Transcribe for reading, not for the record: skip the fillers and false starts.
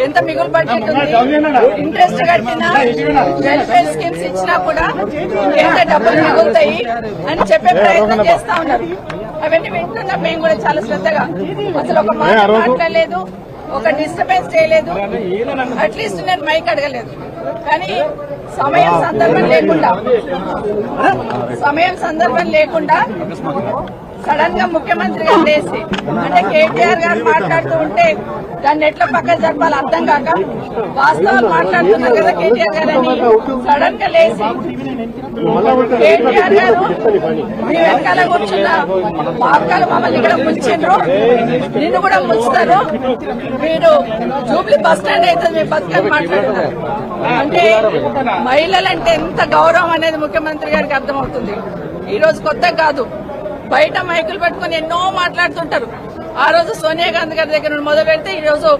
ఎంత మిగులు బడ్జెట్ ఉంది, ఇంట్రెస్ట్ కట్టినా వెల్ఫేర్ స్కీమ్స్ ఇచ్చినా కూడా ఎంత డబ్బులు మిగులుతాయి అని చెప్పే ప్రయత్నం చేస్తా ఉన్నారు. అవన్నీ వింటున్నాం మేము కూడా చాలా శ్రద్ధగా. అసలు ఒక మాట మాట్లాడలేదు, ఒక డిస్టర్బెన్స్ చేయలేదు, అట్లీస్ట్ నేను మైక్ అడగలేదు. కానీ సమయం సందర్భం లేకుండా సడన్ గా ముఖ్యమంత్రి గారు లేచి అంటే కేటీఆర్ గారు మాట్లాడుతూ ఉంటే దాన్ని ఎట్లా పక్కన జరపాలి అర్థం కాక వాస్తవాలు మాట్లాడుతున్నారు కదా కేటీఆర్ గారు అని సడన్ గా లేచి కేటీఆర్ గారు మీ వెనకాల కూర్చున్న మార్గాలు మమ్మల్ని ఇక్కడ ముంచిండ్రు, నిన్ను కూడా ముంచుతారు, మీరు జూబ్లీ బస్ స్టాండ్ అయితే మీ బతుకని మాట్లాడుతున్నారు. అంటే మహిళలంటే ఎంత గౌరవం అనేది ముఖ్యమంత్రి గారికి అర్థమవుతుంది. ఈ రోజు కొత్త కాదు, బయట మైకులు పట్టుకుని ఎన్నో మాట్లాడుతుంటారు. ఆ రోజు సోనియా గాంధీ గారి దగ్గర మొదలు పెడితే ఈ రోజు